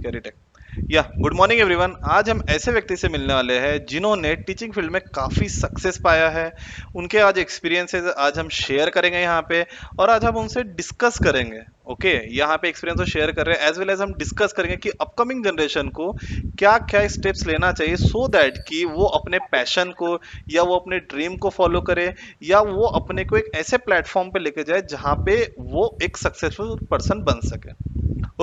Correct. या good morning everyone. आज हम ऐसे व्यक्ति से मिलने वाले हैं जिन्होंने टीचिंग फील्ड में काफी सक्सेस पाया है। उनके आज एक्सपीरियंसेस आज हम शेयर करेंगे यहाँ पे, और आज हम उनसे डिस्कस करेंगे। ओके, यहाँ पे एक्सपीरियंस तो शेयर कर रहे हैं, एज वेल एज हम डिस्कस करेंगे कि अपकमिंग जनरेशन को क्या क्या स्टेप्स लेना चाहिए सो दैट कि वो अपने पैशन को या वो अपने ड्रीम को फॉलो करे, या वो अपने को एक ऐसे प्लेटफॉर्म पे लेके जाए जहाँ पे वो एक सक्सेसफुल पर्सन बन सके।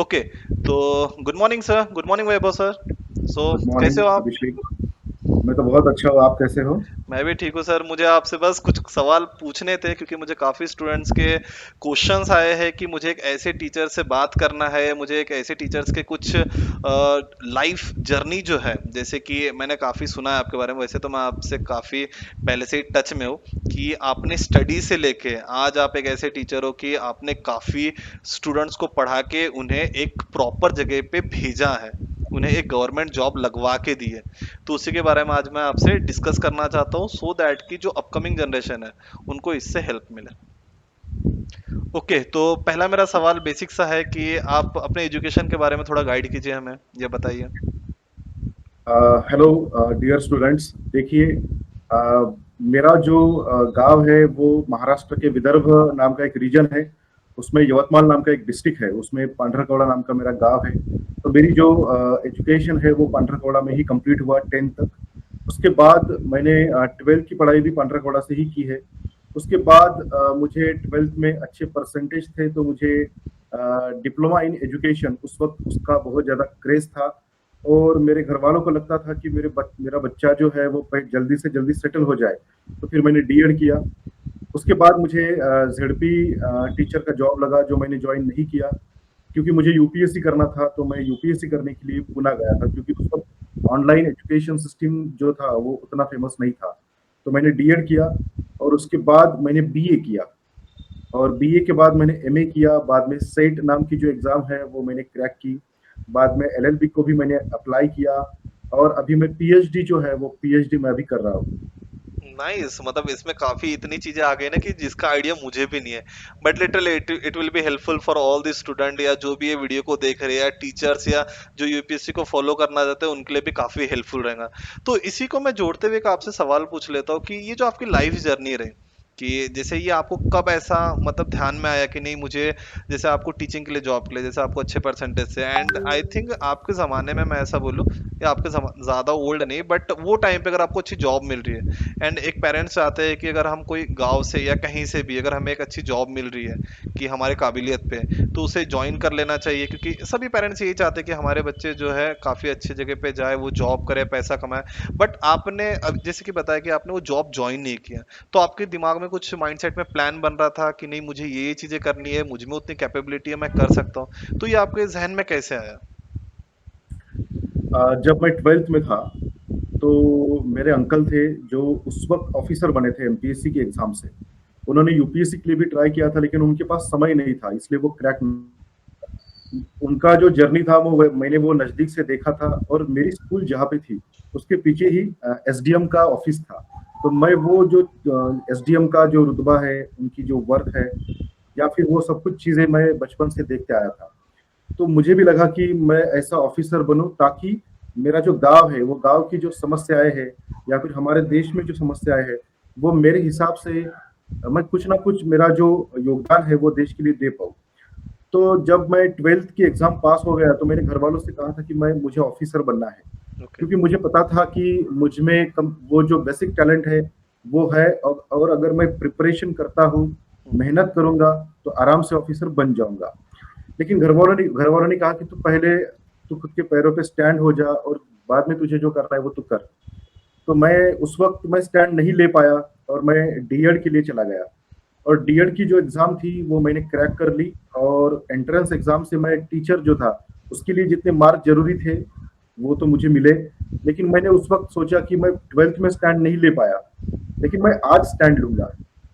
ओके, तो good morning sir, good morning Vaibhav sir. So good कैसे मॉर्निंग हो आप? अभिषेक। मैं तो बहुत अच्छा हूँ। आप कैसे हो? मैं भी ठीक हूँ सर। मुझे आपसे बस कुछ सवाल पूछने थे, क्योंकि मुझे काफ़ी स्टूडेंट्स के क्वेश्चंस आए हैं कि मुझे एक ऐसे टीचर से बात करना है, मुझे एक ऐसे टीचर्स के कुछ लाइफ जर्नी जो है, जैसे कि मैंने काफ़ी सुना है आपके बारे में। वैसे तो मैं आपसे काफ़ी पहले से ही टच में हूँ कि आपने स्टडी से लेके आज आप एक ऐसे टीचर हो कि आपने काफ़ी स्टूडेंट्स को पढ़ा के उन्हें एक प्रॉपर जगह पे भेजा है, उन्हें एक गवर्नमेंट जॉब लगवा के दी है। तो उसी के बारे में आज मैं आपसे डिस्कस करना चाहता हूँ सो दैट कि जो अपकमिंग जनरेशन है उनको इससे हेल्प मिले। ओके, तो पहला मेरा सवाल बेसिक सा है कि आप अपने एजुकेशन के बारे में थोड़ा गाइड कीजिए हमें, ये बताइए। Hello dear students. देखिए, अ, मेरा जो गांव है वो महाराष्ट्र के विदर्भ नाम का एक रीजन है। उसमें यवतमाल नाम का एक डिस्ट्रिक्ट है, उसमें पांढरकौड़ा नाम का मेरा गांव है। तो मेरी जो एजुकेशन है वो पांढरकौड़ा में ही कंप्लीट हुआ 10th तक। उसके बाद मैंने 12th की पढ़ाई भी पांढरकौड़ा से ही की है। उसके बाद मुझे 12th में अच्छे परसेंटेज थे, तो मुझे डिप्लोमा इन एजुकेशन उस वक्त उसका बहुत ज़्यादा क्रेज था। और मेरे घर वालों को लगता था कि मेरा बच्चा जो है वो जल्दी से जल्दी सेटल हो जाए। तो फिर मैंने डीएड किया। उसके बाद मुझे जेडपी टीचर का जॉब लगा, जो मैंने ज्वाइन नहीं किया क्योंकि मुझे यूपीएससी करना था। तो मैं यूपीएससी करने के लिए पुणे गया था, क्योंकि उस वक्त ऑनलाइन एजुकेशन सिस्टम जो था वो उतना फेमस नहीं था। तो मैंने डीएड किया और उसके बाद मैंने बीए किया। और बीए के बाद मैंने एमए किया। बाद में सेट नाम की जो एग्जाम है वो मैंने क्रैक की। बाद में एलएलबी को भी मैंने अप्लाई किया। और अभी मैं पीएचडी जो है वो पीएचडी मैं अभी कर रहा हूँ। नाइस, मतलब इसमें काफी इतनी चीजें आ गई ना कि जिसका आइडिया मुझे भी नहीं है। But literally it will be helpful for all the student, या जो भी ये वीडियो को देख रहे हैं, या टीचर्स, या जो यूपीएससी को फॉलो करना चाहते हैं, उनके लिए भी काफी हेल्पफुल रहेगा। तो इसी को मैं जोड़ते हुए एक आपसे सवाल पूछ लेता हूँ कि ये जो आपकी लाइफ जर्नी रही, कि जैसे ये आपको कब ऐसा मतलब ध्यान में आया कि नहीं मुझे, जैसे आपको टीचिंग के लिए जॉब के लिए, जैसे आपको अच्छे परसेंटेज से, एंड आई थिंक आपके ज़माने में, मैं ऐसा बोलूँ, या आपके ज़्यादा ओल्ड नहीं, बट वो टाइम पे अगर आपको अच्छी जॉब मिल रही है, एंड एक पेरेंट्स चाहते हैं कि अगर हम कोई गांव से या कहीं से भी अगर हमें एक अच्छी जॉब मिल रही है कि हमारे काबिलियत पे, तो उसे ज्वाइन कर लेना चाहिए, क्योंकि सभी पेरेंट्स यही चाहते हैं कि हमारे बच्चे जो है काफ़ी अच्छी जगह पे जाए, वो जॉब करे, पैसा कमाए। बट आपने अब जैसे कि बताया कि आपने वो जॉब ज्वाइन नहीं किया, तो आपके दिमाग में कुछ माइंडसेट में प्लान बन रहा था कि नहीं मुझे ये चीज़ें करनी है, मुझ में उतनी कैपेबिलिटी है, मैं कर सकता हूँ, तो ये आपके जहन में कैसे आया? जब मैं 12th में था तो मेरे अंकल थे जो उस वक्त ऑफिसर बने थे एमपीएससी के एग्जाम से। उन्होंने यूपीएससी के लिए भी ट्राई किया था, लेकिन उनके पास समय नहीं था, इसलिए वो क्रैक। उनका जो जर्नी था मैंने वो नजदीक से देखा था। और मेरी स्कूल जहाँ पे थी उसके पीछे ही एसडीएम का ऑफिस था। तो मैं वो जो एसडीएम का जो रुतबा है, उनकी जो वर्क है, या फिर वो सब कुछ चीजें मैं बचपन से देखते आया था। तो मुझे भी लगा कि मैं ऐसा ऑफिसर बनूं, ताकि मेरा जो गांव है वो गांव की जो समस्याएं हैं, या फिर हमारे देश में जो समस्याएं हैं, वो मेरे हिसाब से मैं कुछ ना कुछ मेरा जो योगदान है वो देश के लिए दे पाऊँ। तो जब मैं 12th की एग्जाम पास हो गया तो मैंने घर वालों से कहा था कि मैं मुझे ऑफिसर बनना है। ओके। क्योंकि मुझे पता था कि मुझ में वो जो बेसिक टैलेंट है वो है। और अगर मैं प्रिपरेशन करता हूँ, मेहनत करूंगा, तो आराम से ऑफिसर बन जाऊंगा। लेकिन घर वालों ने कहा कि तू खुद के पैरों पे स्टैंड हो जा, और बाद में तुझे जो करना है वो तू कर। तो मैं उस वक्त मैं स्टैंड नहीं ले पाया, और मैं डीएड के लिए चला गया। और डीएड की जो एग्जाम थी वो मैंने क्रैक कर ली। और एंट्रेंस एग्जाम से मैं टीचर जो था उसके लिए जितने मार्क जरूरी थे वो तो मुझे मिले। लेकिन मैंने उस वक्त सोचा कि मैं 12th में स्टैंड नहीं ले पाया, लेकिन मैं आज स्टैंड लूंगा।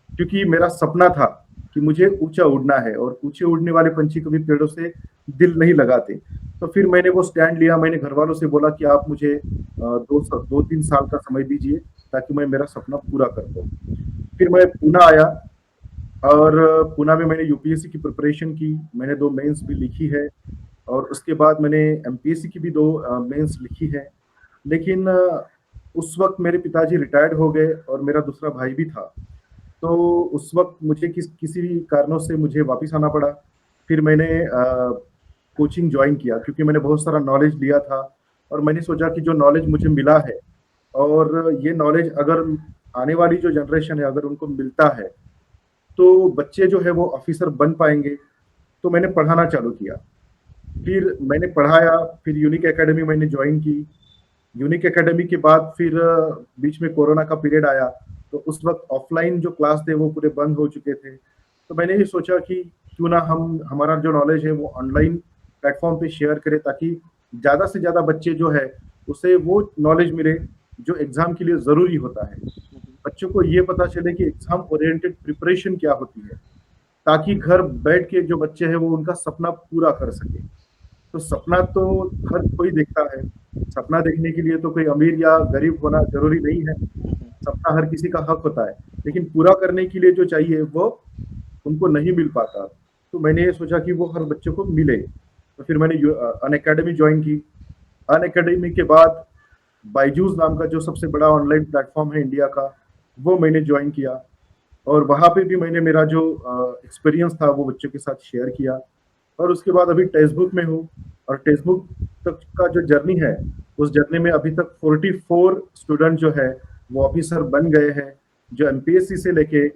क्योंकि मेरा सपना था कि मुझे ऊंचा उड़ना है, और ऊंचे उड़ने वाले पंछी कभी पेड़ों से दिल नहीं लगाते। तो फिर मैंने वो स्टैंड लिया। मैंने घर वालों से बोला कि आप मुझे 2-3 साल का समय दीजिए, ताकि मैं मेरा सपना पूरा कर पाऊँ। फिर मैं पूना आया। और पुणे में मैंने यूपीएससी की प्रिपरेशन की। मैंने 2 मेंस भी लिखी है। और उसके बाद मैंने एमपीएससी की भी 2 मेंस लिखी है। लेकिन उस वक़्त मेरे पिताजी रिटायर्ड हो गए और मेरा दूसरा भाई भी था। तो उस वक़्त मुझे किसी भी कारणों से मुझे वापिस आना पड़ा। फिर मैंने कोचिंग जॉइन किया क्योंकि मैंने बहुत सारा नॉलेज लिया था और मैंने सोचा कि जो नॉलेज मुझे मिला है और ये नॉलेज अगर आने वाली जो जनरेशन है अगर उनको मिलता है, तो बच्चे जो है वो ऑफ़िसर बन पाएँगे। तो मैंने पढ़ाना चालू किया। फिर मैंने पढ़ाया, फिर यूनिक अकेडमी मैंने जॉइन की। यूनिक एकेडमी के बाद फिर बीच में कोरोना का पीरियड आया, तो उस वक़्त ऑफ़लाइन जो क्लास थे वो पूरे बंद हो चुके थे। तो मैंने ये सोचा कि क्यों ना हम हमारा जो नॉलेज है वो ऑनलाइन प्लेटफ़ॉर्म पे शेयर करें ताकि ज़्यादा से ज़्यादा बच्चे जो है, उसे वो नॉलेज मिले जो एग्ज़ाम के लिए ज़रूरी होता है। बच्चों को ये पता चले कि एग्ज़ाम ओरिएंटेड प्रिपरेशन क्या होती है, ताकि घर बैठ के जो बच्चे हैं वो उनका सपना पूरा कर सकें। तो सपना तो हर कोई देखता है। सपना देखने के लिए तो कोई अमीर या गरीब होना ज़रूरी नहीं है। सपना हर किसी का हक होता है, लेकिन पूरा करने के लिए जो चाहिए वो उनको नहीं मिल पाता। तो मैंने ये सोचा कि वो हर बच्चे को मिले। तो फिर मैंने अनअकैडमी जॉइन की। अनअकैडमी के बाद बायजूस नाम का जो सबसे बड़ा ऑनलाइन प्लेटफ़ॉर्म है इंडिया का, वो मैंने जॉइन किया और वहाँ पे भी मैंने मेरा जो एक्सपीरियंस था वो बच्चों के साथ शेयर किया। और उसके बाद अभी टेक्स्ट बुक में हूँ और टेक्स्ट बुक तक का जो जर्नी है, उस जर्नी में अभी तक 44 स्टूडेंट जो है, वो ऑफिसर बन गए हैं, जो एमपीएससी से लेके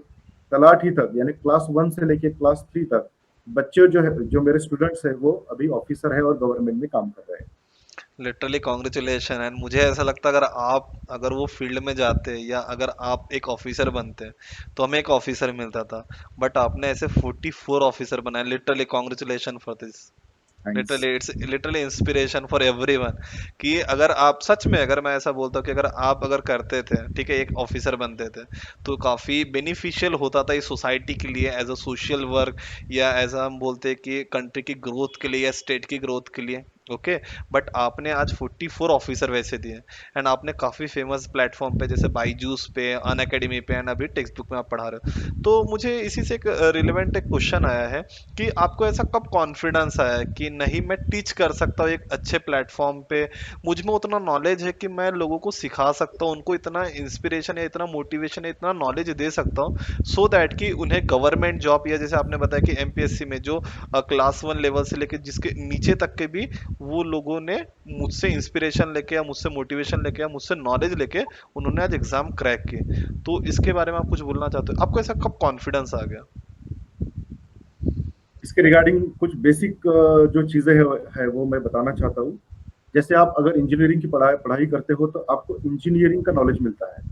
तलाठी तक यानी क्लास 1 से लेके क्लास 3 तक बच्चे जो है जो मेरे स्टूडेंट्स हैं वो अभी ऑफिसर हैं और गवर्नमेंट में काम कर रहे हैं। Literally congratulation. एंड मुझे ऐसा लगता है अगर वो फील्ड में जाते या अगर आप एक ऑफिसर बनते तो हमें एक ऑफिसर मिलता था, बट आपने ऐसे 44 ऑफिसर बनाए। Literally congratulation for this. Thanks. Literally it's literally inspiration for everyone कि अगर आप सच में, अगर मैं ऐसा बोलता हूँ कि अगर आप अगर करते थे, ठीक है, एक ऑफिसर बनते थे, तो काफ़ी बेनिफिशियल होता था इस सोसाइटी के लिए एज अ सोशल वर्क, या एज हम बोलते हैं कि कंट्री की ग्रोथ के लिए या स्टेट की ग्रोथ के लिए। ओके, बट आपने आज 44 ऑफिसर वैसे दिए, एंड आपने काफ़ी फेमस प्लेटफॉर्म पे जैसे बाईजूस पे, अन अकेडमी पे, एंड अभी टेक्स्ट बुक में आप पढ़ा रहे हो। तो मुझे इसी से एक रिलेवेंट एक क्वेश्चन आया है कि आपको ऐसा कब कॉन्फिडेंस आया है कि नहीं, मैं टीच कर सकता हूँ एक अच्छे प्लेटफॉर्म पे, मुझ में उतना नॉलेज है कि मैं लोगों को सिखा सकता हूँ, उनको इतना इंस्पिरेशन या इतना मोटिवेशन या इतना नॉलेज दे सकता हूँ सो दैट कि उन्हें गवर्नमेंट जॉब, या जैसे आपने बताया कि एमपीएससी में जो क्लास 1 लेवल से लेकर जिसके नीचे तक के भी वो लोगों ने मुझसे इंस्पिरेशन लेके या मुझसे मोटिवेशन लेके या मुझसे नॉलेज लेके उन्होंने आज एग्जाम क्रैक किए। तो इसके बारे में आप कुछ बोलना चाहते हो? आपको ऐसा कब कॉन्फिडेंस आ गया? इसके रिगार्डिंग कुछ बेसिक जो चीज़ें है वो मैं बताना चाहता हूँ। जैसे आप अगर इंजीनियरिंग की पढ़ाई पढ़ाई करते हो तो आपको इंजीनियरिंग का नॉलेज मिलता है।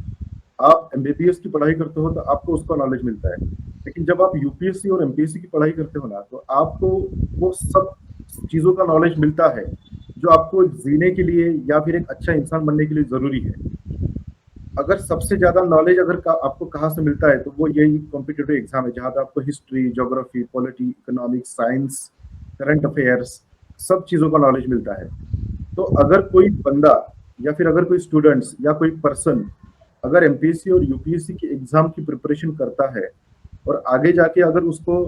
आप एमबीबीएस की पढ़ाई करते हो तो आपको उसका नॉलेज मिलता है। लेकिन जब आप यूपीएससी और एमपीएससी की पढ़ाई करते हो ना तो आपको वो सब चीज़ों का नॉलेज मिलता है जो आपको जीने के लिए या फिर एक अच्छा इंसान बनने के लिए ज़रूरी है। अगर सबसे ज़्यादा नॉलेज अगर आपको कहाँ से मिलता है तो वो यही कॉम्पिटिटिव एग्जाम है जहाँ पे आपको history, geography, polity, economics, science, current affairs सब चीज़ों का नॉलेज मिलता है। तो अगर कोई बंदा या फिर अगर कोई स्टूडेंट्स या कोई पर्सन अगर एमपीएससी और यूपीएससी की एग्जाम की प्रिपरेशन करता है और आगे जाके अगर उसको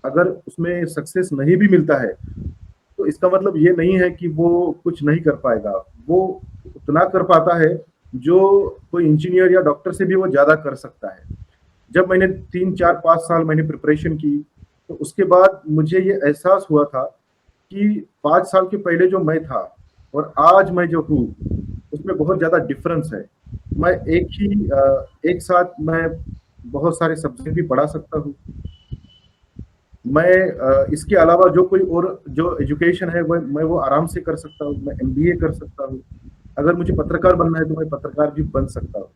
अगर उसमें सक्सेस नहीं भी मिलता है तो इसका मतलब ये नहीं है कि वो कुछ नहीं कर पाएगा। वो उतना कर पाता है जो कोई इंजीनियर या डॉक्टर से भी वो ज़्यादा कर सकता है। जब मैंने 3, 4, 5 साल मैंने प्रिपरेशन की, तो उसके बाद मुझे ये एहसास हुआ था कि 5 साल के पहले जो मैं था और आज मैं जो हूँ, उसमें बहुत ज़्यादा डिफरेंस है। मैं एक साथ मैं बहुत सारे सब्जेक्ट भी पढ़ा सकता हूँ। मैं इसके अलावा जो कोई और जो एजुकेशन है वो मैं वो आराम से कर सकता हूँ। मैं एमबीए कर सकता हूँ। अगर मुझे पत्रकार बनना है तो मैं पत्रकार भी बन सकता हूँ।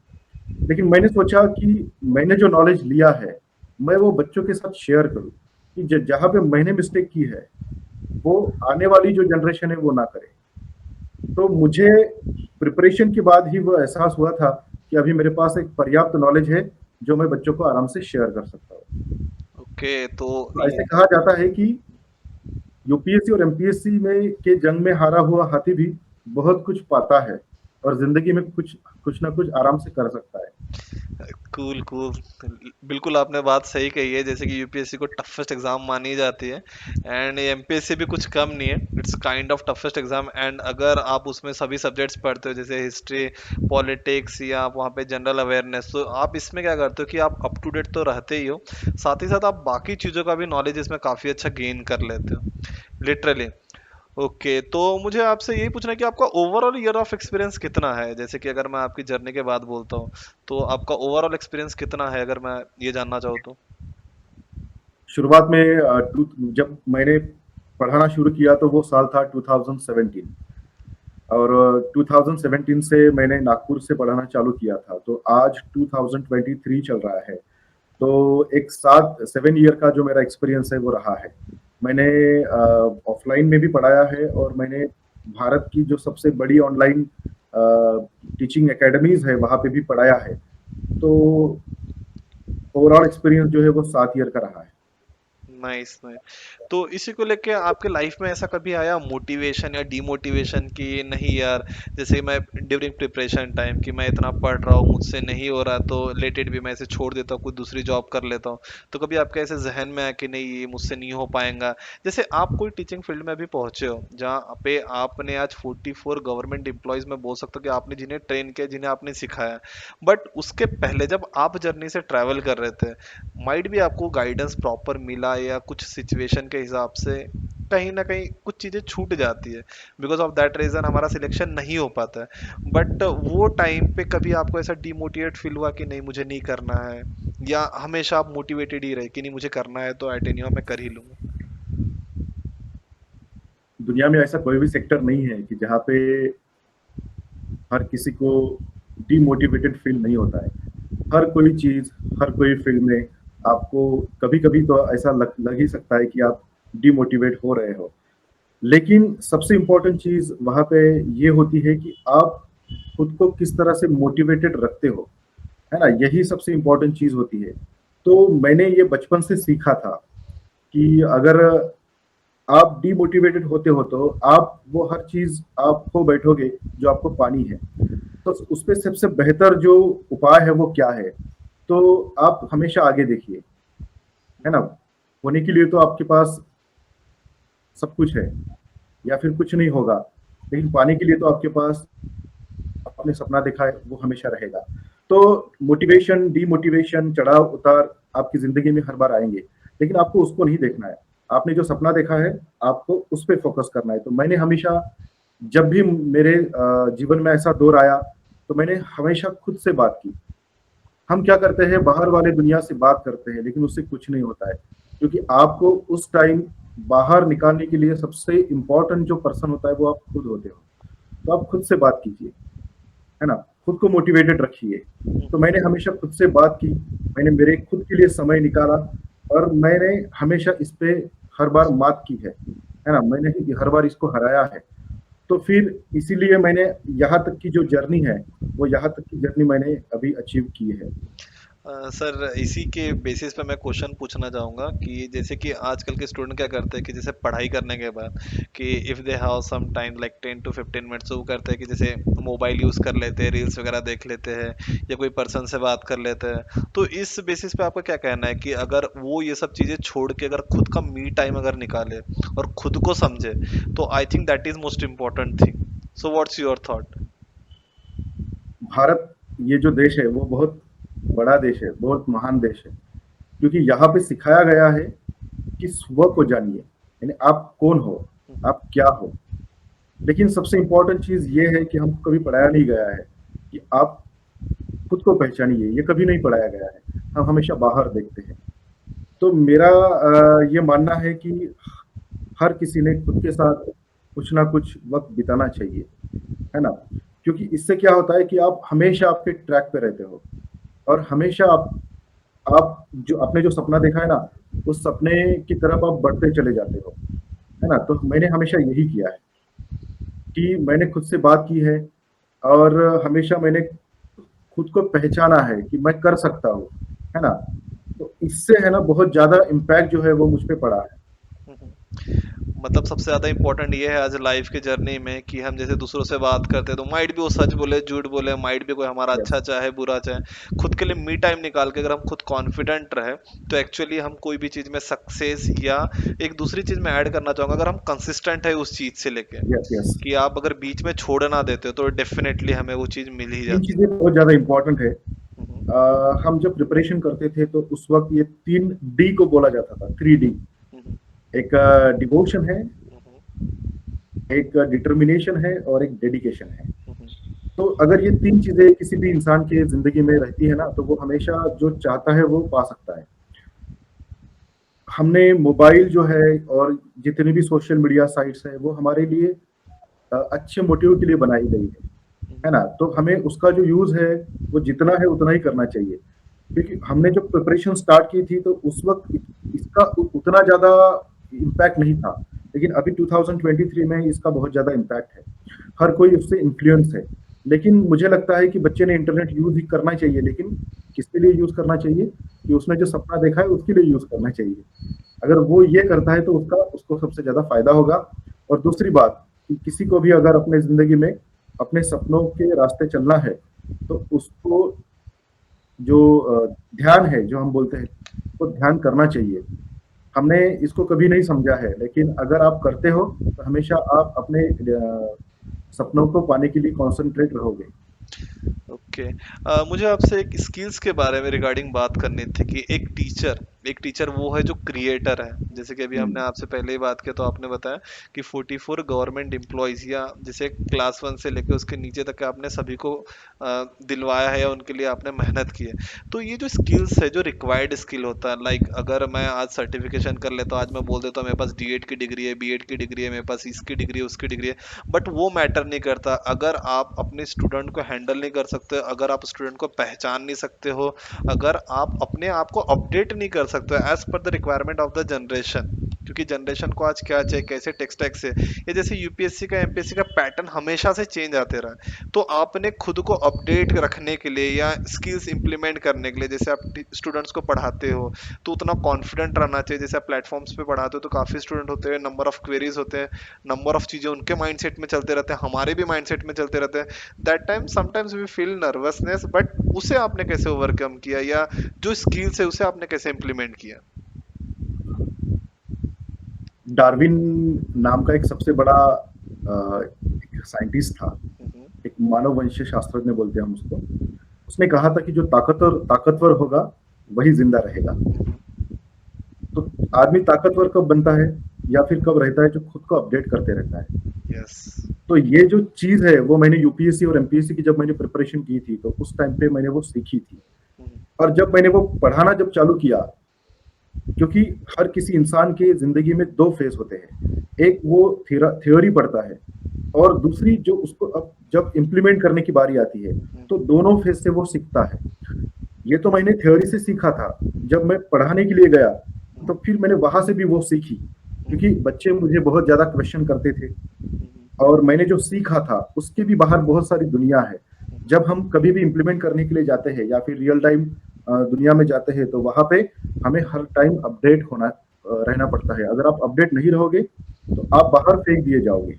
लेकिन मैंने सोचा कि मैंने जो नॉलेज लिया है, मैं वो बच्चों के साथ शेयर करूँ कि जहाँ पे मैंने मिस्टेक की है, वो आने वाली जो जनरेशन है वो ना करे। तो मुझे प्रिपरेशन के बाद ही वो एहसास हुआ था कि अभी मेरे पास एक पर्याप्त नॉलेज है, जो मैं बच्चों को आराम से शेयर कर सकता हूँ। ओके, तो तो ऐसे कहा जाता है कि यूपीएससी और एमपीएससी में के जंग में हारा हुआ हाथी भी बहुत कुछ पाता है। और ज़िंदगी में कुछ कुछ ना कुछ आराम से कर सकता है। Cool cool. बिल्कुल आपने बात सही कही है, जैसे कि यूपीएससी को टफेस्ट एग्जाम मानी जाती है, एंड एमपीएससी भी कुछ कम नहीं है, it's kind of toughest exam. And अगर आप उसमें सभी सब्जेक्ट्स पढ़ते हो जैसे हिस्ट्री, पॉलिटिक्स, या आप वहाँ पे जनरल अवेयरनेस, तो आप इसमें क्या करते हो कि आप अप टू डेट तो रहते ही हो, साथ ही साथ आप बाकी चीज़ों का भी नॉलेज इसमें काफ़ी अच्छा गेन कर लेते हो, लिटरली। ओके, तो मुझे आपसे यही पूछना है कि आपका ओवरऑल ईयर ऑफ एक्सपीरियंस कितना है, जैसे कि अगर मैं आपकी जर्नी के बाद बोलता हूँ, तो आपका ओवरऑल एक्सपीरियंस कितना है, अगर मैं ये जानना चाहूँ तो। शुरुआत में जब मैंने पढ़ाना शुरू किया तो वो साल था 2017, और 2017 से मैंने नागपुर से पढ़ाना चालू किया था, तो आज 2023 चल रहा है। तो एक 7 ईयर का जो मेरा एक्सपीरियंस है वो रहा है। मैंने ऑफलाइन में भी पढ़ाया है, और मैंने भारत की जो सबसे बड़ी ऑनलाइन टीचिंग एकेडमीज है वहाँ पे भी पढ़ाया है। तो ओवरऑल एक्सपीरियंस जो है वो 7 ईयर का रहा है। Nice nice. तो इसी को लेके आपके लाइफ में ऐसा कभी आया मोटिवेशन या डीमोटिवेशन कि नहीं यार, जैसे मैं ड्यूरिंग प्रिपरेशन टाइम कि मैं इतना पढ़ रहा हूँ, मुझसे नहीं हो रहा, तो लेट इट भी, मैं इसे छोड़ देता हूँ, कोई दूसरी जॉब कर लेता हूँ, तो कभी आपके ऐसे जहन में आया कि नहीं ये मुझसे नहीं हो पाएगा? जैसे आप कोई टीचिंग फील्ड में भी पहुंचे हो जहाँ पे आपने आज 44 गवर्नमेंट एम्प्लॉयज में बोल सकते हो कि आपने जिन्हें ट्रेन किया, जिन्हें आपने सिखाया, बट उसके पहले जब आप जर्नी से ट्रैवल कर रहे थे, माइट भी आपको गाइडेंस प्रॉपर मिला, या कुछ सिचुएशन के हिसाब से कहीं ना कहीं कुछ चीज़ें छूट जाती है, बिकॉज ऑफ दैट रीज़न हमारा सिलेक्शन नहीं हो पाता है, बट वो टाइम पे कभी आपको ऐसा डिमोटिवेट फील हुआ कि नहीं मुझे नहीं करना है, या हमेशा आप मोटिवेटेड ही रहे कि नहीं मुझे करना है तो एटेन्यू मैं कर ही लूंगा? दुनिया में ऐसा कोई भी सेक्टर नहीं है कि जहाँ पे हर किसी को डीमोटिवेटेड फील नहीं होता है। हर कोई चीज, हर कोई फील्ड में आपको कभी कभी तो ऐसा लग ही सकता है कि आप डीमोटिवेट हो रहे हो। लेकिन सबसे इम्पोर्टेंट चीज वहां पे ये होती है कि आप खुद को किस तरह से मोटिवेटेड रखते हो, है ना? यही सबसे इम्पोर्टेंट चीज होती है। तो मैंने ये बचपन से सीखा था कि अगर आप डीमोटिवेटेड होते हो तो आप वो हर चीज आप खो बैठोगे जो आपको पानी है। तो उस पे सबसे बेहतर जो उपाय है वो क्या है? तो आप हमेशा आगे देखिए, है ना? होने के लिए तो आपके पास सब कुछ है, या फिर कुछ नहीं होगा, लेकिन पाने के लिए तो आपके पास आपने सपना देखा है वो हमेशा रहेगा। तो मोटिवेशन, डीमोटिवेशन, चढ़ाव उतार आपकी जिंदगी में हर बार आएंगे, लेकिन आपको उसको नहीं देखना है। आपने जो सपना देखा है आपको उस पर फोकस करना है। तो मैंने हमेशा, जब भी मेरे जीवन में ऐसा दौर आया, तो मैंने हमेशा खुद से बात की। हम क्या करते हैं, बाहर वाले दुनिया से बात करते हैं, लेकिन उससे कुछ नहीं होता है, क्योंकि आपको उस टाइम बाहर निकालने के लिए सबसे इम्पोर्टेंट जो पर्सन होता है वो आप खुद होते हो। तो आप खुद से बात कीजिए, है ना? खुद को मोटिवेटेड रखिए। तो मैंने हमेशा खुद से बात की, मैंने मेरे खुद के लिए समय निकाला, और मैंने हमेशा इस पे हर बार मात की है ना? मैंने हर बार इसको हराया है। तो फिर इसीलिए मैंने यहाँ तक की जो जर्नी है, वो यहाँ तक की जर्नी मैंने अभी अचीव की है। सर इसी के बेसिस पे मैं क्वेश्चन पूछना चाहूँगा कि जैसे कि आजकल के स्टूडेंट क्या करते हैं कि जैसे पढ़ाई करने के बाद कि if they have some time like 10 to 15 minutes, तो वो करते हैं कि जैसे मोबाइल यूज़ कर लेते हैं, रील्स वगैरह देख लेते हैं, या कोई पर्सन से बात कर लेते हैं। तो इस बेसिस पे आपका क्या कहना है कि अगर वो ये सब चीज़ें छोड़ के अगर खुद का मी टाइम अगर निकाले और खुद को समझे, तो I think that is most important thing. So what's your thought? Bharat, ये जो देश है वो बहुत बड़ा देश है, बहुत महान देश है, क्योंकि यहाँ पे सिखाया गया है कि स्व को जानिए, यानी आप कौन हो, आप क्या हो। लेकिन सबसे इम्पोर्टेंट चीज ये है कि हमको कभी पढ़ाया नहीं गया है कि आप खुद को पहचानिए, ये कभी नहीं पढ़ाया गया है। हम हमेशा बाहर देखते हैं। तो मेरा ये मानना है कि हर किसी ने खुद के साथ कुछ ना कुछ वक्त बिताना चाहिए, है ना? क्योंकि इससे क्या होता है कि आप हमेशा आपके ट्रैक पे रहते हो, और हमेशा आप जो आपने जो सपना देखा है ना, उस सपने की तरफ आप बढ़ते चले जाते हो, है ना? तो मैंने हमेशा यही किया है कि मैंने खुद से बात की है, और हमेशा मैंने खुद को पहचाना है कि मैं कर सकता हूँ, है ना? तो इससे है ना बहुत ज्यादा इम्पैक्ट जो है वो मुझ पे पड़ा है। मतलब सबसे ज्यादा इंपॉर्टेंट ये है आज लाइफ के जर्नी में कि हम जैसे दूसरों से बात करते हैं तो माइट भी वो सच बोले झूठ बोले, माइट भी कोई हमारा अच्छा यस, चाहे बुरा चाहे, खुद के लिए मी टाइम निकाल के अगर हम खुद कॉन्फिडेंट रहे तो एक्चुअली हम कोई भी चीज में सक्सेस, या एक दूसरी चीज में ऐड करना चाहूंगा, अगर हम कंसिस्टेंट है उस चीज से लेके, यस, यस। कि आप अगर बीच में छोड़ ना देते हो तो डेफिनेटली हमें वो चीज मिल ही 3 जाती चीज़ें बहुत ज़्यादा इम्पोर्टेंट है। है। हम जब प्रिपरेशन करते थे तो उस वक़्त ये 3 डी को बोला जाता था, 3 डी। हम्म, एक डिवोशन है, एक डिटर्मिनेशन है और एक डेडिकेशन है। तो अगर ये 3 चीज़ें किसी भी इंसान की ज़िंदगी में रहती है ना, तो वो हमेशा जो चाहता है वो पा सकता है। हमने मोबाइल जो है और जितनी भी सोशल मीडिया साइट्स हैं, वो हमारे लिए अच्छे मोटिव के लिए बनाई गई है ना? तो हमें उसका जो यूज़ है, वो जितना है उतना ही करना चाहिए। क्योंकि हमने जब प्रिपरेशन स्टार्ट की थी तो उस वक़्त इसका उतना ज़्यादा इम्पैक्ट नहीं था। लेकिन अभी 2023 में इसका बहुत ज़्यादा इम्पैक्ट है। हर कोई उससे इन्फ्लुएंस है। लेकिन मुझे लगता है कि बच्चे ने इंटरनेट यूज़ ही करना चाहिए, लेकिन किसके लिए यूज़ करना चाहिए? कि उसने जो सपना देखा है उसके लिए यूज़ करना चाहिए। अगर वो ये करता है तो उसका उसको सबसे ज़्यादा फ़ायदा होगा। और दूसरी बात कि किसी को भी अगर अपने ज़िंदगी में अपने सपनों के रास्ते चलना है, तो उसको जो ध्यान है, जो हम बोलते हैं, वो ध्यान करना चाहिए। हमने इसको कभी नहीं समझा है, लेकिन अगर आप करते हो, तो हमेशा आप अपने सपनों को पाने के लिए कॉन्संट्रेट रहोगे। ओके। मुझे आपसे एक स्किल्स के बारे में रिगार्डिंग बात करनी थी कि एक टीचर वो है जो क्रिएटर है, जैसे कि अभी हमने हुँ, आपसे पहले ही बात किया तो आपने बताया कि 44 गवर्नमेंट एम्प्लॉयज या जैसे क्लास 1 से लेकर उसके नीचे तक के आपने सभी को दिलवाया है या उनके लिए आपने मेहनत की है। तो ये जो स्किल्स है, जो रिक्वायर्ड स्किल होता है, लाइक अगर मैं आज सर्टिफिकेशन कर लेता हूँ, आज मैं बोल देता हूँ मेरे पास डीएड की डिग्री है, बीएड की डिग्री है, मेरे पास इसकी डिग्री है, उसकी डिग्री है, बट वो मैटर नहीं करता अगर आप अपने स्टूडेंट को हैंडल नहीं कर सकते, अगर आप स्टूडेंट को पहचान नहीं सकते हो, अगर आप अपने आप को अपडेट नहीं कर सकते as per the requirement of the generation, क्योंकि जनरेशन को आज क्या चाहिए, कैसे टेक्स्ट टैक्स है, ये जैसे यूपीएससी का एमपीएससी का पैटर्न हमेशा से चेंज आते रहा है, तो आपने खुद को अपडेट रखने के लिए या स्किल्स इंप्लीमेंट करने के लिए, जैसे आप स्टूडेंट्स को पढ़ाते हो तो उतना कॉन्फिडेंट रहना चाहिए, जैसे आप प्लेटफॉर्म्स पे पढ़ाते हो तो काफी स्टूडेंट होते हैं, नंबर ऑफ क्वेरीज होते हैं, नंबर ऑफ चीजें उनके माइंडसेट में चलते रहते हैं, हमारे भी माइंडसेट में चलते रहते हैं, that time sometimes we feel nervousness, but उसे आपने कैसे ओवरकम किया, या जो स्किल्स है उसे आपने कैसे इंप्लीमेंट किया? डार्विन नाम का एक सबसे बड़ा एक साइंटिस्ट था, एक मानववंशीय शास्त्रज्ञ बोलते हैं हम उसको। उसने कहा था कि जो ताकतवर ताकतवर होगा, वही ज़िंदा रहेगा। तो आदमी ताकतवर कब बनता है या फिर कब रहता है? जो खुद को अपडेट करते रहता है। यस। तो ये जो चीज़ है वो मैंने यूपीएससी और एमपीएससी की जब मैंने प्रिपरेशन की थी तो उस टाइम पे मैंने वो सीखी थी। और जब मैंने वो पढ़ाना जब चालू किया, क्योंकि हर किसी इंसान के ज़िंदगी में 2 फेज़ होते हैं। एक वो थ्योरी पढ़ता है और दूसरी जो उसको अब जब इम्प्लीमेंट करने की बारी आती है, तो दोनों फेज़ से वो सीखता है। ये तो मैंने थ्योरी से सीखा था। जब मैं पढ़ाने के लिए गया, तो फिर मैंने वहाँ से भी वो सीखी, क्योंकि बच्चे मुझे बहुत ज़्यादा क्वेश्चन करते थे और मैंने जो सीखा था, उसके भी बाहर बहुत सारी दुनिया है। जब हम कभी भी इम्प्लीमेंट करने के लिए जाते हैं या फिर रियल टाइम दुनिया में जाते हैं, तो वहाँ पे हमें हर टाइम अपडेट रहना पड़ता है। अगर आप अपडेट नहीं रहोगे, तो आप बाहर फेंक दिए जाओगे।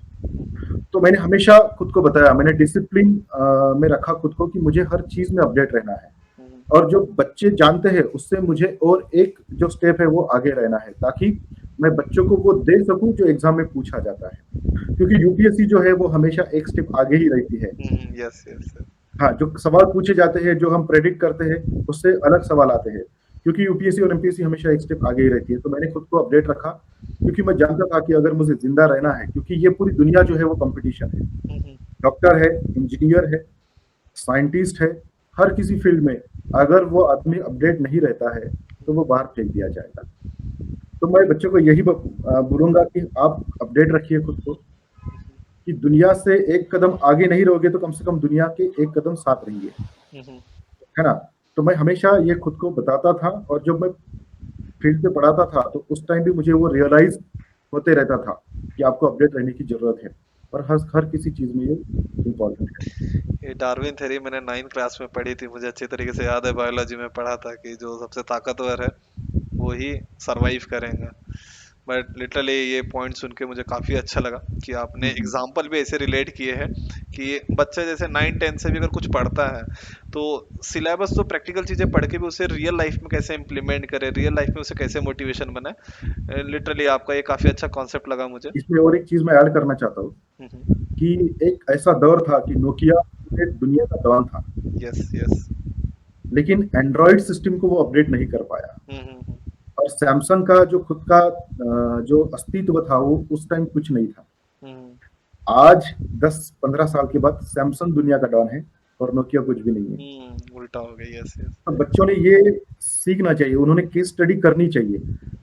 तो मैंने हमेशा खुद को बताया, मैंने डिसिप्लिन में रखा खुद को कि मुझे हर चीज़ में अपडेट रहना है। और जो बच्चे जानते हैं उससे मुझे और एक जो स्टेप है वो आगे रहना है, ताकि मैं बच्चों को वो दे सकूं जो एग्जाम में पूछा जाता है, क्योंकि यूपीएससी जो है वो हमेशा एक स्टेप आगे ही रहती है। Yes yes. हाँ, जो सवाल पूछे जाते हैं, जो हम प्रेडिक्ट करते हैं, उससे अलग सवाल आते हैं, क्योंकि यूपीएससी और एमपीएससी हमेशा एक स्टेप आगे ही रहती है। तो मैंने खुद को अपडेट रखा, क्योंकि मैं जानता था कि अगर मुझे जिंदा रहना है, क्योंकि ये पूरी दुनिया जो है वो कंपटीशन है। डॉक्टर है, इंजीनियर है, साइंटिस्ट है, हर किसी फील्ड में अगर वो आदमी अपडेट नहीं रहता है, तो वो बाहर फेंक दिया जाएगा। तो मैं बच्चों को यही बोलूंगा कि आप अपडेट रखिए खुद को, कि दुनिया से एक कदम आगे नहीं रहोगे तो कम से कम दुनिया के एक कदम साथ रहिए, है ना? तो मैं हमेशा ये खुद को बताता था, और जब मैं फील्ड पे पढ़ाता था तो उस टाइम भी मुझे वो रियलाइज होते रहता था कि आपको अपडेट रहने की जरूरत है, और हर हर किसी चीज में ये इम्पोर्टेंट है। ये डार्विन थ्योरी मैंने 9th क्लास में पढ़ी थी, मुझे अच्छी तरीके से याद है, बायोलॉजी में पढ़ा था कि जो सबसे ताकतवर है वो ही सरवाइव करेंगे। बट लिटरली ये पॉइंट सुन के मुझे काफी अच्छा लगा कि आपने हम्म, एग्जाम्पल भी ऐसे रिलेट किए हैं कि बच्चा जैसे 9 10 से भी अगर कुछ पढ़ता है तो सिलेबस तो प्रैक्टिकल चीजें पढ़ के भी उसे रियल लाइफ में कैसे इम्प्लीमेंट करे, रियल लाइफ में उसे कैसे मोटिवेशन बनाए। लिटरली आपका ये काफी अच्छा कॉन्सेप्ट लगा मुझे। इसमें और एक चीज मैं ऐड करना चाहता हूँ कि एक ऐसा दौर था कि नोकिया पूरे दुनिया का डॉन था, यस यस। लेकिन एंड्रॉयड सिस्टम को वो अपडेट नहीं कर पाया। हम्म। और सैमसंग का जो खुद का जो अस्तित्व था वो उस टाइम कुछ नहीं था। हम्म। आज 10-15 साल के बाद सैमसंग दुनिया का डॉन है और नोकिया कुछ भी नहीं है। उल्टा हो गया, यस यस। तो बच्चों ने ये सीखना चाहिए, उन्होंने केस स्टडी करनी चाहिए।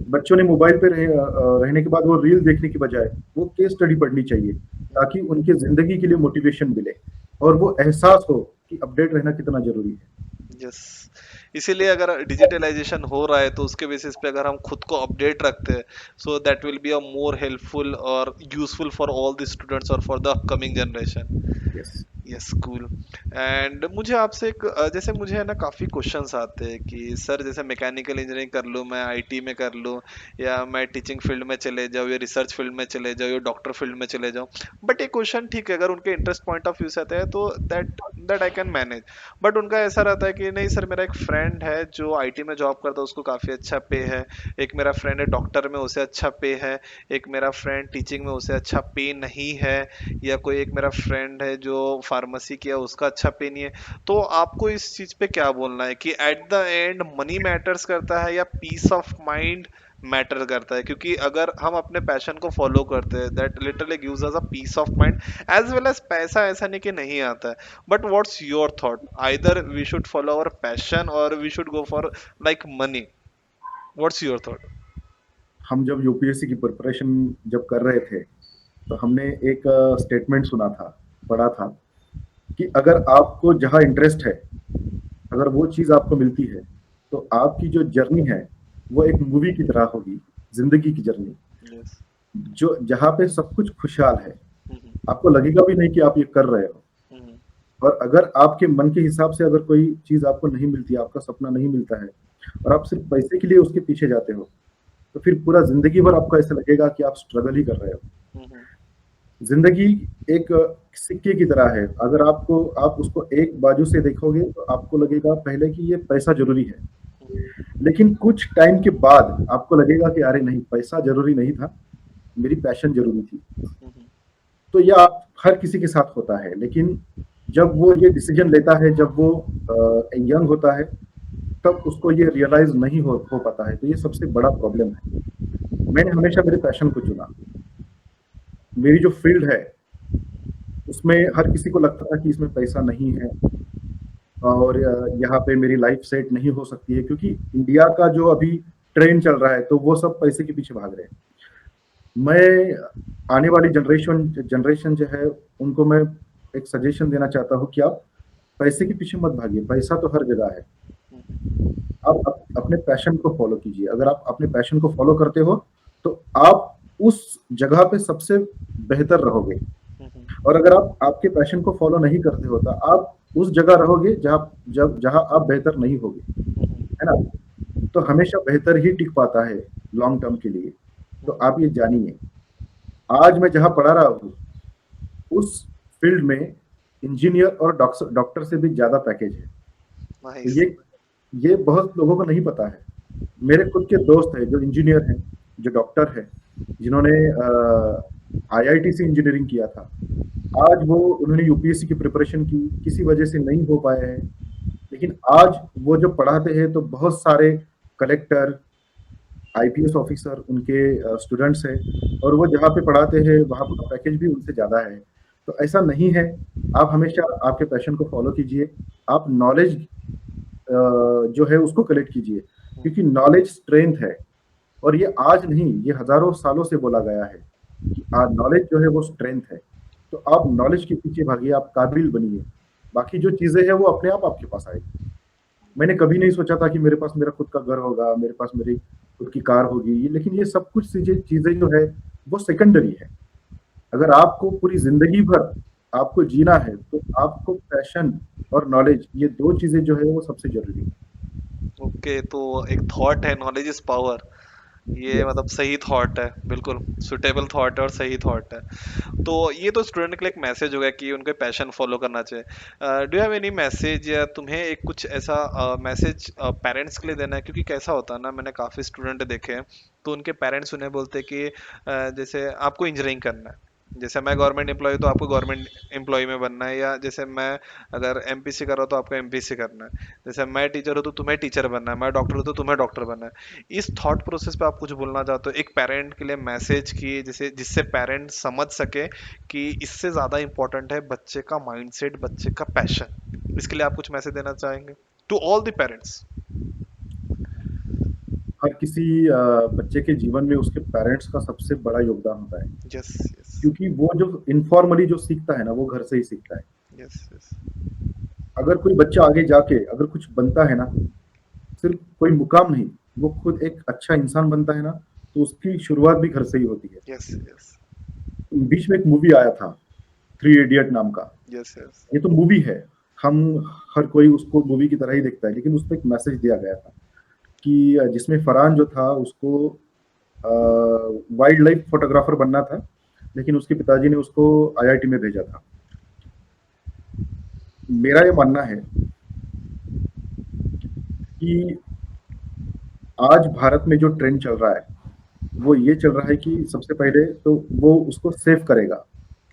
बच्चों ने मोबाइल पे रहने के बाद वो रील देखने की बजाय वो केस स्टडी पढ़नी चाहिए, ताकि उनके जिंदगी के लिए मोटिवेशन मिले और वो एहसास हो कि अपडेट रहना कितना जरूरी है। यस। इसीलिए अगर डिजिटलाइजेशन हो रहा है तो उसके बेसिस पे अगर हम खुद को अपडेट रखते हैं, so that will be a more helpful और useful for all the students और for the upcoming generation. Yes. Yes cool. And मुझे आपसे एक जैसे मुझे है ना काफ़ी क्वेश्चंस आते हैं कि सर जैसे मैकेनिकल इंजीनियरिंग कर लूँ, मैं आईटी में कर लूँ, या मैं टीचिंग फील्ड में चले जाऊँ, या रिसर्च फील्ड में चले जाऊँ, या डॉक्टर फील्ड में चले जाऊँ। बट ये क्वेश्चन ठीक है, अगर उनके इंटरेस्ट पॉइंट ऑफ व्यू से आते हैं तो that that I can manage. But उनका ऐसा रहता है कि नहीं सर, मेरा एक फ्रेंड है जो आईटी में जॉब करता है, उसको काफ़ी अच्छा पे है। एक मेरा फ्रेंड है डॉक्टर में, उसे अच्छा पे है। एक मेरा फ्रेंड टीचिंग में, उसे अच्छा पे नहीं है। या कोई एक मेरा फ्रेंड है जो फार्मेसी किया, उसका अच्छा पे नहीं है। तो आपको इस चीज पे क्या बोलना है कि at the end money matters करता है या पीस ऑफ माइंड मैटर करता है? क्योंकि अगर हम अपने पैशन को फॉलो करते हैं, that literally gives us a peace of mind as well as पैसा। ऐसा नहीं कि नहीं आता है, but what's your thought? Either we should follow our passion और we should go for like money. What's your thought? हम जब यूपीएससी की प्रिपरेशन जब कर रहे थे, तो हमने एक स्टेटमेंट सुना था, पढ़ा था कि अगर आपको जहाँ इंटरेस्ट है, अगर वो चीज आपको मिलती है, तो आपकी जो जर्नी है वो एक मूवी की तरह होगी, जिंदगी की जर्नी, यस। जो जहाँ पे सब कुछ खुशहाल है। आपको लगेगा भी नहीं कि आप ये कर रहे हो। और अगर आपके मन के हिसाब से अगर कोई चीज आपको नहीं मिलती, आपका सपना नहीं मिलता है, और आप सिर्फ पैसे के लिए उसके पीछे जाते हो, तो फिर पूरा जिंदगी भर आपको ऐसा लगेगा कि आप स्ट्रगल ही कर रहे हो। जिंदगी एक सिक्के की तरह है, अगर आप उसको एक बाजू से देखोगे तो आपको लगेगा पहले कि ये पैसा जरूरी है, लेकिन कुछ टाइम के बाद आपको लगेगा कि अरे नहीं, पैसा जरूरी नहीं था, मेरी पैशन जरूरी थी। तो यह हर किसी के साथ होता है, लेकिन जब वो ये डिसीजन लेता है, जब वो यंग होता है, तब उसको ये रियलाइज नहीं हो पाता है। तो ये सबसे बड़ा प्रॉब्लम है। मैंने हमेशा मेरे पैशन को चुना। मेरी जो फील्ड है उसमें हर किसी को लगता था कि इसमें पैसा नहीं है और यहाँ पे मेरी लाइफ सेट नहीं हो सकती है, क्योंकि इंडिया का जो अभी ट्रेंड चल रहा है तो वो सब पैसे के पीछे भाग रहे हैं। मैं आने वाली जनरेशन जो है उनको मैं एक सजेशन देना चाहता हूँ कि आप पैसे के पीछे मत भागिए, पैसा तो हर जगह है। आप अपने पैशन को फॉलो कीजिए। अगर आप अपने पैशन को फॉलो करते हो तो आप उस जगह पे सबसे बेहतर रहोगे। और अगर आप आपके पैशन को फॉलो नहीं करते हो तो आप उस जगह रहोगे जहां आप बेहतर नहीं होगे, है ना। तो हमेशा बेहतर ही टिक पाता है लॉन्ग टर्म के लिए। तो आप ये जानिए, आज मैं जहां पढ़ा रहा हूँ उस फील्ड में इंजीनियर और डॉक्टर से भी ज्यादा पैकेज है। तो नाइस। ये बहुत लोगों को नहीं पता है। मेरे खुद के दोस्त हैं जो इंजीनियर हैं, जो डॉक्टर हैं, जिन्होंने आईआईटी से इंजीनियरिंग किया था। आज वो उन्होंने यूपीएससी की प्रिपरेशन की, किसी वजह से नहीं हो पाए हैं, लेकिन आज वो जो पढ़ाते हैं तो बहुत सारे कलेक्टर, आईपीएस ऑफिसर उनके स्टूडेंट्स हैं, और वो जहाँ पे पढ़ाते हैं वहाँ पर पैकेज भी उनसे ज़्यादा है। तो ऐसा नहीं है। आप हमेशा आपके पैशन को फॉलो कीजिए। आप नॉलेज जो है उसको कलेक्ट कीजिए, क्योंकि नॉलेज स्ट्रेंथ है। और ये आज नहीं, ये हजारों सालों से बोला गया है कि नॉलेज जो है वो स्ट्रेंथ है। तो आप नॉलेज के पीछे भागिए, आप काबिल बनिए। बाकी जो चीजें हैं वो अपने आप आपके पास आएगी। मैंने कभी नहीं सोचा था कि मेरे पास मेरा खुद का घर होगा, मेरे पास मेरी खुद की कार होगी, लेकिन ये सब कुछ चीजें चीजें जो है वो सेकेंडरी है। अगर आपको पूरी जिंदगी भर आपको जीना है तो आपको पैशन और नॉलेज, ये दो चीजें जो है वो सबसे जरूरी है। ओके, तो एक थॉट है, नॉलेज इज पावर। ये यस। मतलब सही थॉट है, बिल्कुल सुटेबल थॉट है और सही थॉट है। तो ये तो स्टूडेंट के लिए एक मैसेज हो गया कि उनके पैशन फॉलो करना चाहिए। डू हैव एनी मैसेज, या तुम्हें एक कुछ ऐसा मैसेज पेरेंट्स के लिए देना है? क्योंकि कैसा होता है ना, मैंने काफी स्टूडेंट देखे हैं, तो उनके पेरेंट्स उन्हें बोलते हैं कि जैसे आपको इंजीनियरिंग करना है, जैसे मैं गवर्नमेंट एम्प्लॉय तो आपको गवर्नमेंट एम्प्लॉय में बनना है, या जैसे मैं अगर एमपीसी कर रहा हूँ तो आपको एमपीसी करना है, जैसे मैं टीचर हूँ तो तुम्हें टीचर बनना है, मैं डॉक्टर हूँ तो तुम्हें डॉक्टर बनना है। इस थॉट प्रोसेस पे आप कुछ बोलना चाहते हो एक पेरेंट के लिए मैसेज की, जिसे जिससे पेरेंट समझ सके कि इससे ज्यादा इंपॉर्टेंट है बच्चे का माइंडसेट, बच्चे का पैशन? इसके लिए आप कुछ मैसेज देना चाहेंगे टू ऑल द पेरेंट्स? हर किसी बच्चे के जीवन में उसके पेरेंट्स का सबसे बड़ा योगदान होता है, यस, यस, क्योंकि वो जो इनफॉर्मली जो सीखता है ना, वो घर से ही सीखता है। यस, यस, अगर कोई बच्चा आगे जाके अगर कुछ बनता है ना, सिर्फ कोई मुकाम नहीं, वो खुद एक अच्छा इंसान बनता है ना, तो उसकी शुरुआत भी घर से ही होती है। यस, यस, बीच में एक मूवी आया था, थ्री इडियट नाम का। यस, यस, ये तो मूवी है, हम हर कोई उसको मूवी की तरह ही देखता है, लेकिन उसमें एक मैसेज दिया गया था कि जिसमें फरहान जो था उसको वाइल्ड लाइफ फोटोग्राफर बनना था, लेकिन उसके पिताजी ने उसको आईआईटी में भेजा था। मेरा ये मानना है कि आज भारत में जो ट्रेंड चल रहा है, वो ये चल रहा है कि सबसे पहले तो वो उसको सेफ करेगा।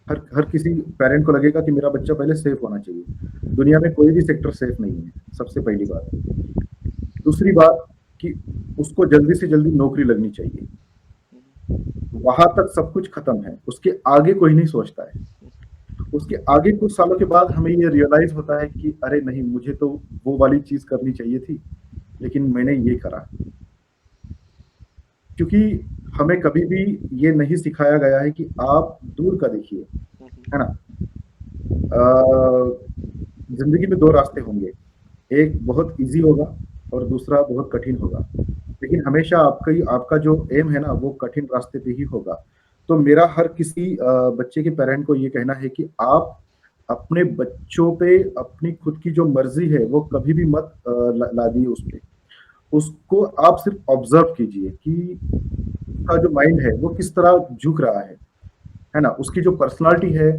हर हर किसी पेरेंट को लगेगा कि मेरा बच्चा पहले सेफ होना चाहिए। दुनिया में कोई भी सेक्टर सेफ नहीं है, सबसे पहली बात। दूसरी बात कि उसको जल्दी से जल्दी नौकरी लगनी चाहिए। वहां तक सब कुछ खत्म है, उसके आगे कोई नहीं सोचता है। उसके आगे कुछ सालों के बाद हमें ये रियलाइज होता है कि अरे नहीं, मुझे तो वो वाली चीज करनी चाहिए थी, लेकिन मैंने ये करा। क्योंकि हमें कभी भी ये नहीं सिखाया गया है कि आप दूर का देखिए, है ना। जिंदगी में दो रास्ते होंगे, एक बहुत इजी होगा और दूसरा बहुत कठिन होगा, लेकिन हमेशा आपका जो एम है ना, वो कठिन रास्ते पे ही होगा। तो मेरा हर किसी बच्चे के पेरेंट को ये कहना है कि आप अपने बच्चों पे अपनी खुद की जो मर्जी है वो कभी भी मत लादिए उस पे। उसको आप सिर्फ ऑब्जर्व कीजिए कि उसका जो माइंड है वो किस तरह झुक रहा है ना। उसकी जो पर्सनालिटी है,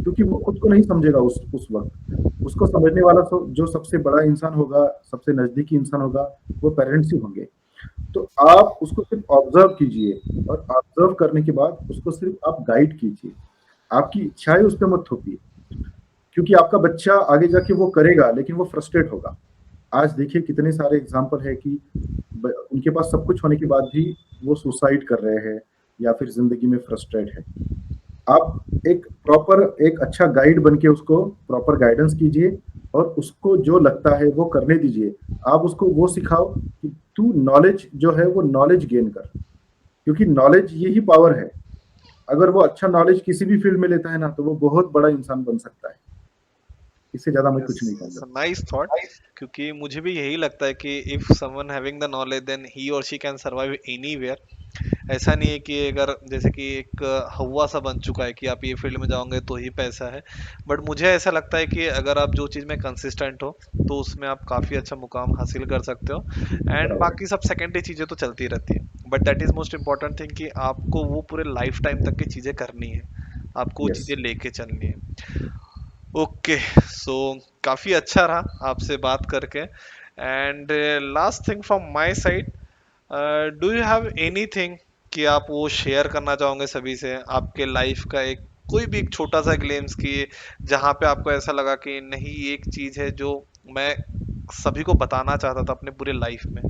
क्योंकि वो खुद को नहीं समझेगा उस वक्त। उसको समझने वाला जो सबसे बड़ा इंसान होगा, सबसे नजदीकी इंसान होगा, वो पेरेंट्स ही होंगे। तो आप उसको सिर्फ ऑब्जर्व कीजिए, और ऑब्जर्व करने के बाद उसको सिर्फ आप गाइड कीजिए। आपकी इच्छाएं उस पर मत थोपिए, क्योंकि आपका बच्चा आगे जाके वो करेगा लेकिन वो फ्रस्ट्रेट होगा। आज देखिए कितने सारे एग्जाम्पल है कि उनके पास सब कुछ होने के बाद भी वो सुसाइड कर रहे हैं या फिर जिंदगी में फ्रस्ट्रेट है। आप एक अच्छा गाइड बन के उसको प्रॉपर गाइडेंस कीजिए, और उसको जो लगता है वो करने दीजिए। आप उसको वो सिखाओ कि तू नॉलेज जो है वो नॉलेज गेन कर, क्योंकि नॉलेज यही पावर है। अगर वो अच्छा नॉलेज किसी भी फील्ड में लेता है ना, तो वो बहुत बड़ा इंसान बन सकता है। इससे ज्यादा मैं कुछ नहीं यस, कहूंगा। Nice thought. क्योंकि मुझे भी यही लगता है कि if someone having the knowledge then he or she can survive anywhere. ऐसा नहीं है कि अगर जैसे कि एक हवा सा बन चुका है कि आप ये फील्ड में जाओगे तो ही पैसा है। बट मुझे ऐसा लगता है कि अगर आप जो चीज़ में कंसिस्टेंट हो तो उसमें आप काफ़ी अच्छा मुकाम हासिल कर सकते हो। एंड बराबर है। बाकी सब सेकेंडरी चीज़ें तो चलती रहती है, but that is most important thing कि आपको वो पूरे लाइफ टाइम तक की चीज़ें करनी है, आपको वो यस। चीज़ें लेके चलनी है। ओके, सो काफ़ी अच्छा रहा आपसे बात करके। And last thing from my side, do you have anything कि आप वो शेयर करना चाहोगे सभी से, आपके लाइफ का एक कोई भी एक छोटा सा ग्लिम्स की, जहाँ पे आपको ऐसा लगा कि नहीं ये एक चीज है जो मैं सभी को बताना चाहता था अपने पूरे लाइफ में?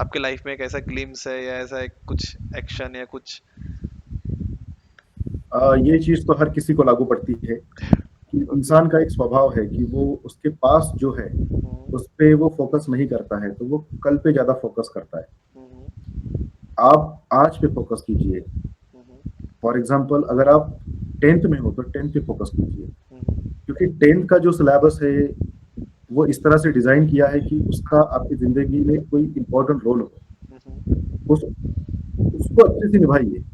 आपके लाइफ में एक ऐसा ग्लिम्स है या ऐसा एक कुछ एक्शन या कुछ? ये चीज तो हर किसी को लागू पड़ती है कि ओके। इंसान का एक स्वभाव है कि वो उसके पास जो है उस पे वो फोकस नहीं करता है, तो वो कल पे ज्यादा फोकस करता है। आप आज पे फोकस कीजिए। फॉर एग्जाम्पल, अगर आप 10th में हो तो 10th पे फोकस कीजिए, क्योंकि 10th का जो सिलेबस है वो इस तरह से डिजाइन किया है कि उसका आपकी जिंदगी में कोई इंपॉर्टेंट रोल हो। उस उसको अच्छे से निभाइए,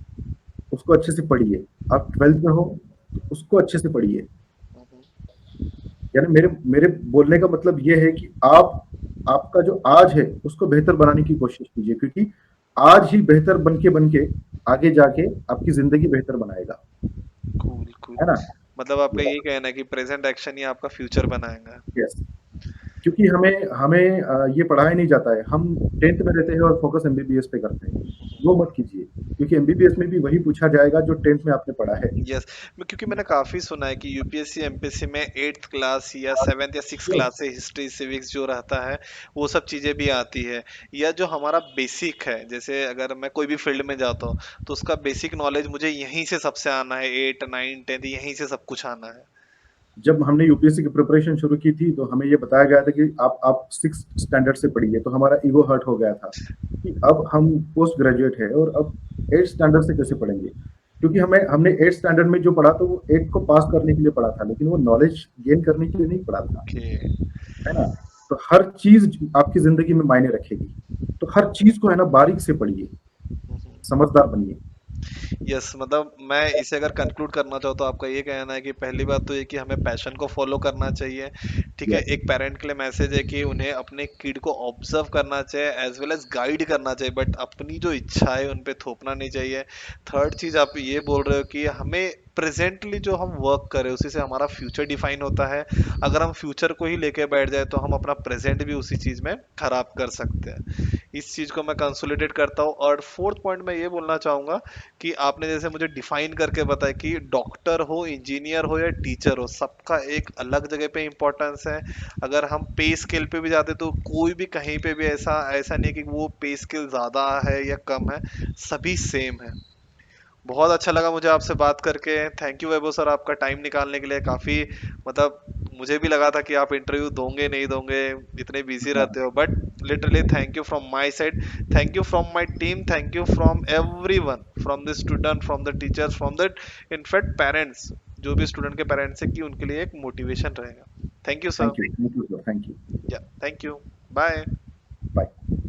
उसको अच्छे से पढ़िए। आप 12th में हो तो उसको अच्छे से पढ़िए। यानी मेरे मेरे बोलने का मतलब ये है कि आप आपका जो आज है उसको बेहतर बनाने की कोशिश कीजिए, क्योंकि आज ही बेहतर बन के आगे जाके आपकी जिंदगी बेहतर बनाएगा, कूल कूल। है ना? मतलब आपका या यही कहना है कि प्रेजेंट एक्शन ही आपका फ्यूचर बनाएगा। यस, क्योंकि हमें हमें ये पढ़ाया नहीं जाता है। हम 10th में रहते हैं और फोकस एमबीबीएस पे करते हैं। वो मत कीजिए, क्योंकि एमबीबीएस में भी वही पूछा जाएगा जो 10th में आपने पढ़ा है। यस। क्योंकि मैंने काफी सुना है कि यूपीएससी एमपीएससी में 8th क्लास या 7th या 6th यस, क्लास से हिस्ट्री सिविक्स जो रहता है वो सब चीजें भी आती है। या जो हमारा बेसिक है, जैसे अगर मैं कोई भी फील्ड में जाता हूँ तो उसका बेसिक नॉलेज मुझे यहीं से सबसे आना है, 8 9 10 यहीं से सब कुछ आना है। जब हमने यूपीएससी की प्रिपरेशन शुरू की थी तो हमें ये बताया गया था कि आप 6th स्टैंडर्ड से पढ़िए, तो हमारा ईगो हर्ट हो गया था कि अब हम पोस्ट ग्रेजुएट है और अब 8th स्टैंडर्ड से कैसे पढ़ेंगे, क्योंकि हमें हमने 8th स्टैंडर्ड में जो पढ़ा तो वो 8 को पास करने के लिए पढ़ा था, लेकिन वो नॉलेज गेन करने के लिए नहीं पढ़ा था, ओके। है ना? तो हर चीज आपकी जिंदगी में मायने रखेगी, तो हर चीज को है ना बारीक से पढ़िए, समझदार बनिए। यस, मतलब मैं इसे अगर कंक्लूड करना चाहूँ तो आपका ये कहना है कि पहली बात तो ये कि हमें पैशन को फॉलो करना चाहिए। ठीक है, यस, एक पेरेंट के लिए मैसेज है कि उन्हें अपने किड को ऑब्जर्व करना चाहिए एज वेल एज गाइड करना चाहिए, बट अपनी जो इच्छा है उन पे थोपना नहीं चाहिए। थर्ड चीज आप ये बोल रहे हो कि हमें प्रेजेंटली जो हम वर्क करें उसी से हमारा फ्यूचर डिफाइन होता है। अगर हम फ्यूचर को ही लेके बैठ जाए तो हम अपना प्रेजेंट भी उसी चीज में खराब कर सकते हैं। इस चीज को मैं कंसोलिडेट करता हूँ। और फोर्थ पॉइंट मैं ये बोलना चाहूंगा कि आपने जैसे मुझे डिफाइन करके बताया कि डॉक्टर हो, इंजीनियर हो या टीचर हो, सबका एक अलग जगह पे इंपॉर्टेंस है। अगर हम पे स्केल पे भी जाते तो कोई भी कहीं पे भी ऐसा ऐसा नहीं है कि वो पे स्केल ज्यादा है या कम है, सभी सेम है। बहुत अच्छा लगा मुझे आपसे बात करके। थैंक यू वैभव सर आपका टाइम निकालने के लिए। काफी मतलब मुझे भी लगा था कि आप इंटरव्यू दोगे नहीं दोगे, इतने बिजी हाँ, रहते हो, but literally thank you from my side. Thank you from my team, thank you from everyone, from the student, from the teachers, from the in fact parents, जो भी स्टूडेंट के पेरेंट्स है, कि उनके लिए एक मोटिवेशन रहेगा। Thank you sir. Thank you sir, thank you. या थैंक यू। बाय। बाय।